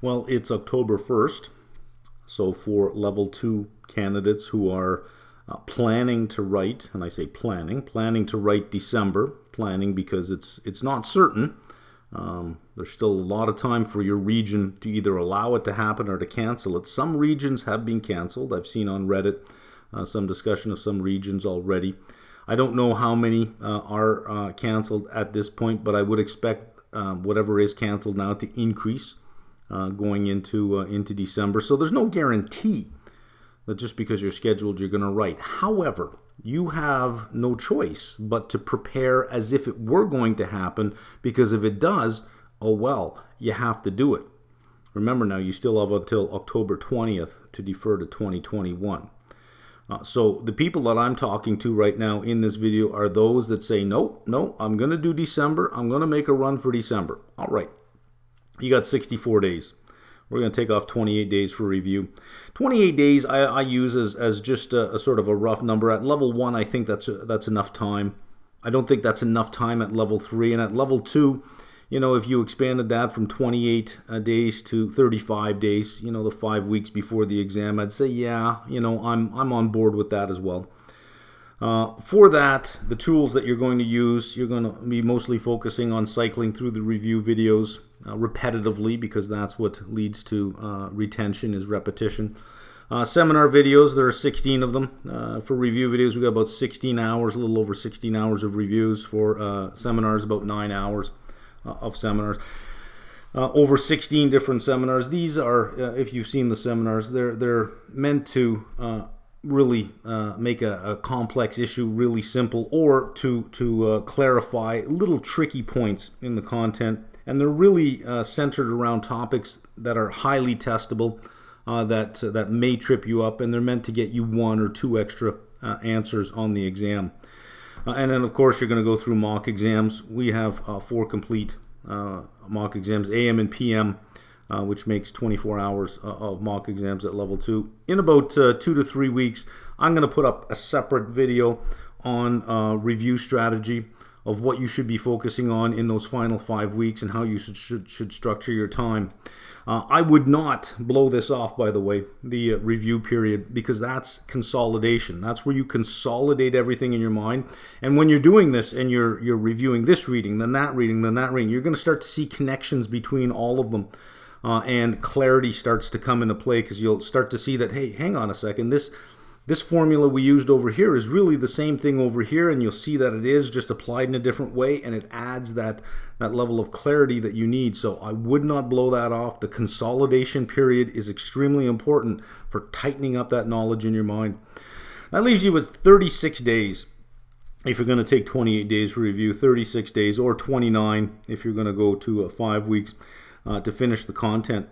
Well, it's October 1st, so for level 2 candidates who are planning to write, and I say planning to write December, planning because it's not certain. There's still a lot of time for your region to either allow it to happen or to cancel it. Some regions have been canceled. I've seen on Reddit some discussion of some regions already. I don't know how many are canceled at this point, but I would expect whatever is canceled now to increase going into December. So there's no guarantee that just because you're scheduled, you're going to write. However, you have no choice but to prepare as if it were going to happen, because if it does, oh well, you have to do it. Remember now, you still have until October 20th to defer to 2021. So the people that I'm talking to right now in this video are those that say, no, I'm going to do December. I'm going to make a run for December. All right. You got 64 days. We're going to take off 28 days for review. 28 days I use as just a sort of a rough number. At level 1, I think that's enough time. I don't think that's enough time at level 3. And at level 2, if you expanded that from 28 days to 35 days, the 5 weeks before the exam, I'd say, yeah, I'm on board with that as well. For that, the tools that you're going to use, you're going to be mostly focusing on cycling through the review videos repetitively, because that's what leads to retention, is repetition. Seminar videos, there are 16 of them. For review videos, we got about 16 hours, a little over 16 hours of reviews. For seminars, about 9 hours of seminars. Over 16 different seminars. These are, if you've seen the seminars, they're meant to really make a complex issue really simple, or to clarify little tricky points in the content. And they're really centered around topics that are highly testable, that may trip you up, and they're meant to get you 1 or 2 extra answers on the exam. And then, of course, you're going to go through mock exams. We have 4 complete mock exams, AM and PM, which makes 24 hours of mock exams at level 2. In about 2 to 3 weeks, I'm going to put up a separate video on review strategy, of what you should be focusing on in those final 5 weeks and how you should structure your time. I would not blow this off, by the way, the review period, because that's consolidation. That's where you consolidate everything in your mind. And when you're doing this and you're reviewing this reading, then that reading, then that reading, you're going to start to see connections between all of them. And clarity starts to come into play, because you'll start to see that, hey, hang on a second, this formula we used over here is really the same thing over here, and you'll see that it is just applied in a different way, and it adds that level of clarity that you need. So I would not blow that off. The consolidation period is extremely important for tightening up that knowledge in your mind. That leaves you with 36 days if you're going to take 28 days for review, 36 days, or 29 if you're going to go to 5 weeks to finish the content.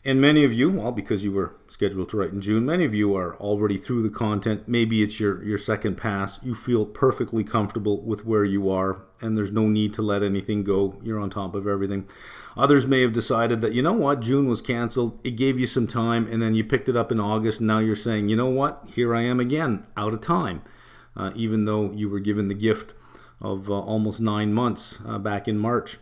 And many of you, well, because you were scheduled to write in June, many of you are already through the content. Maybe it's your second pass. You feel perfectly comfortable with where you are, and there's no need to let anything go. You're on top of everything. Others may have decided that, June was canceled. It gave you some time, and then you picked it up in August. And now you're saying, here I am again, out of time, even though you were given the gift of almost 9 months back in March.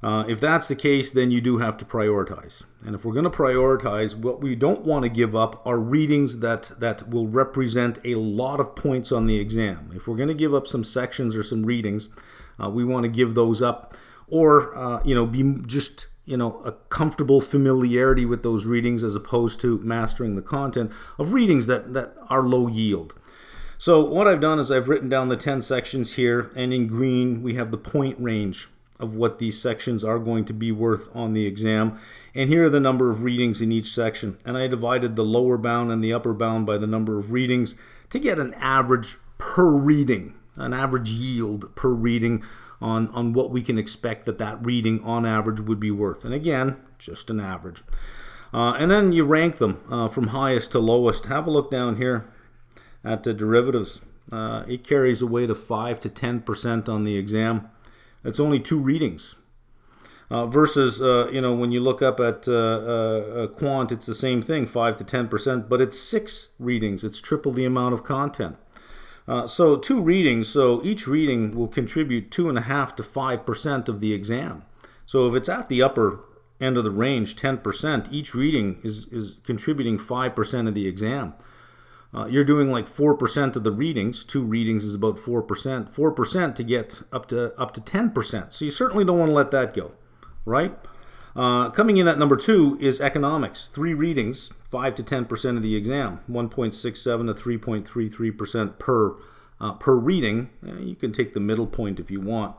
If that's the case, then you do have to prioritize. And if we're going to prioritize, what we don't want to give up are readings that will represent a lot of points on the exam. If we're going to give up some sections or some readings, we want to give those up, or be just a comfortable familiarity with those readings, as opposed to mastering the content of readings that are low yield. So what I've done is I've written down the 10 sections here, and in green we have the point range of what these sections are going to be worth on the exam. And here are the number of readings in each section. And I divided the lower bound and the upper bound by the number of readings to get an average per reading, an average yield per reading on what we can expect that reading on average would be worth. And again, just an average. And then you rank them from highest to lowest. Have a look down here at the derivatives. It carries a weight of 5 to 10% on the exam. It's only 2 readings. Versus, when you look up at quant, it's the same thing, 5 to 10%, but it's 6 readings. It's triple the amount of content. So 2 readings, so each reading will contribute 2.5 to 5% of the exam. So if it's at the upper end of the range, 10%, each reading is contributing 5% of the exam. You're doing like 4% of the readings. 2 readings is about 4%. 4% to get up to 10%. So you certainly don't want to let that go, right? Coming in at number 2 is economics. 3 readings, 5 to 10% of the exam. 1.67 to 3.33% per reading. You can take the middle point if you want.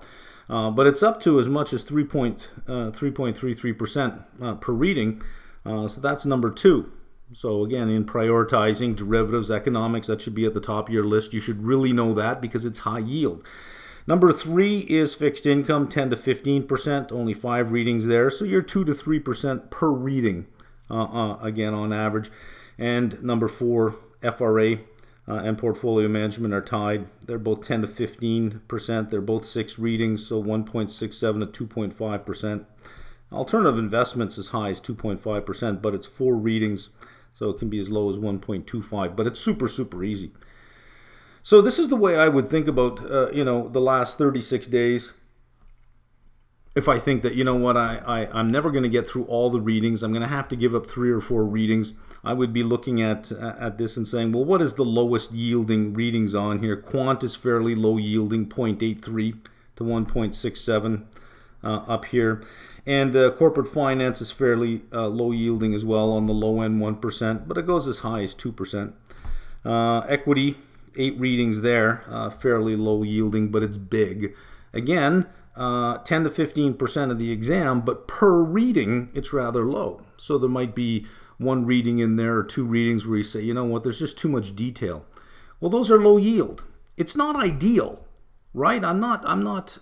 But it's up to as much as 3.33% per reading. So that's number 2. So again, in prioritizing derivatives, economics, that should be at the top of your list. You should really know that because it's high yield. Number 3 is fixed income, 10 to 15%, only 5 readings there. So you're 2 to 3% per reading, again, on average. And number 4, FRA and portfolio management are tied. They're both 10 to 15%. They're both 6 readings, so 1.67 to 2.5%. Alternative investments as high as 2.5%, but it's 4 readings, so it can be as low as 1.25, but it's super, super easy. So this is the way I would think about, the last 36 days. If I think that, you know what, I'm never going to get through all the readings, I'm going to have to give up 3 or 4 readings, I would be looking at this and saying, well, what is the lowest yielding readings on here? Quant is fairly low yielding, 0.83 to 1.67 up here. And corporate finance is fairly low yielding as well, on the low end 1%, but it goes as high as 2%. Equity, 8 readings there, fairly low yielding, but it's big. Again, 10 to 15% of the exam, but per reading, it's rather low. So there might be 1 reading in there or 2 readings where you say, you know what, there's just too much detail. Well, those are low yield. It's not ideal. Right? I'm not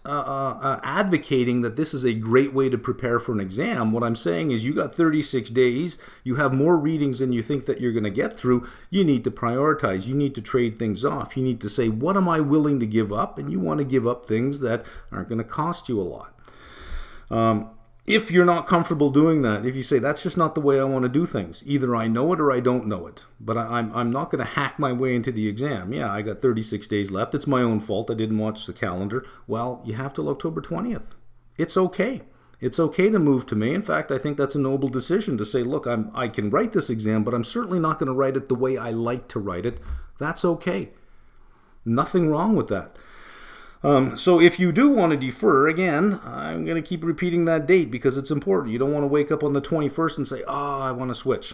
advocating that this is a great way to prepare for an exam. What I'm saying is you got 36 days, you have more readings than you think that you're going to get through. You need to prioritize. You need to trade things off. You need to say, what am I willing to give up? And you want to give up things that aren't going to cost you a lot. If you're not comfortable doing that, if you say, that's just not the way I want to do things, either I know it or I don't know it, but I'm not going to hack my way into the exam. Yeah, I got 36 days left. It's my own fault. I didn't watch the calendar. Well, you have till October 20th. It's okay. It's okay to move to May. In fact, I think that's a noble decision to say, look, I can write this exam, but I'm certainly not going to write it the way I like to write it. That's okay. Nothing wrong with that. So if you do want to defer, again, I'm going to keep repeating that date because it's important. You don't want to wake up on the 21st and say, I want to switch.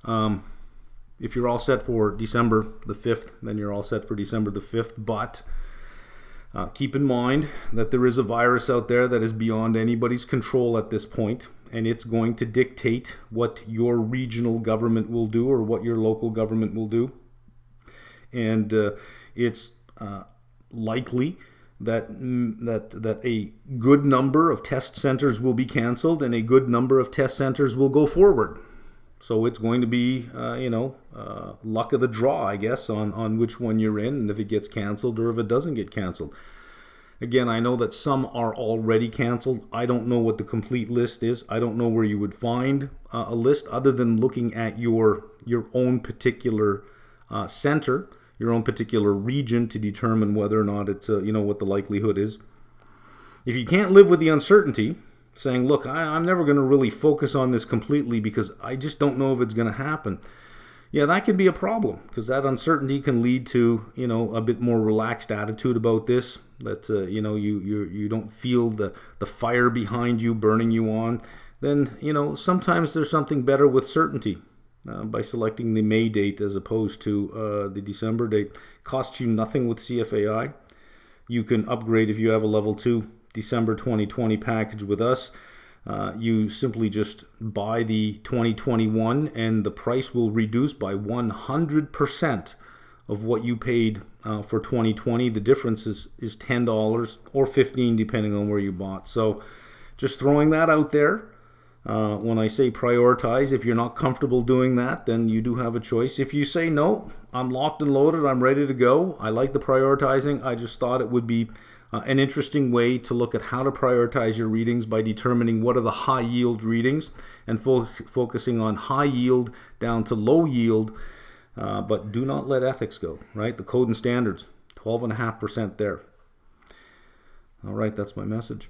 If you're all set for December the 5th, then you're all set for December the 5th. But keep in mind that there is a virus out there that is beyond anybody's control at this point, and it's going to dictate what your regional government will do or what your local government will do. And it's likely that a good number of test centers will be canceled and a good number of test centers will go forward. So it's going to be, luck of the draw, I guess, on which one you're in and if it gets canceled or if it doesn't get canceled. Again, I know that some are already canceled. I don't know what the complete list is. I don't know where you would find a list other than looking at your own particular center, your own particular region to determine whether or not it's, what the likelihood is. If you can't live with the uncertainty, saying, look, I'm never going to really focus on this completely because I just don't know if it's going to happen. Yeah, that can be a problem because that uncertainty can lead to, a bit more relaxed attitude about this. That, you don't feel the fire behind you burning you on. Then, sometimes there's something better with certainty. By selecting the May date as opposed to the December date. Costs you nothing with CFAI. You can upgrade if you have a level 2 December 2020 package with us. You simply just buy the 2021 and the price will reduce by 100% of what you paid for 2020. The difference is $10 or $15 depending on where you bought. So just throwing that out there. When I say prioritize, if you're not comfortable doing that, then you do have a choice. If you say, no, I'm locked and loaded, I'm ready to go, I like the prioritizing, I just thought it would be an interesting way to look at how to prioritize your readings by determining what are the high yield readings and focusing on high yield down to low yield, but do not let ethics go, right? The code and standards, 12.5% there. All right, that's my message.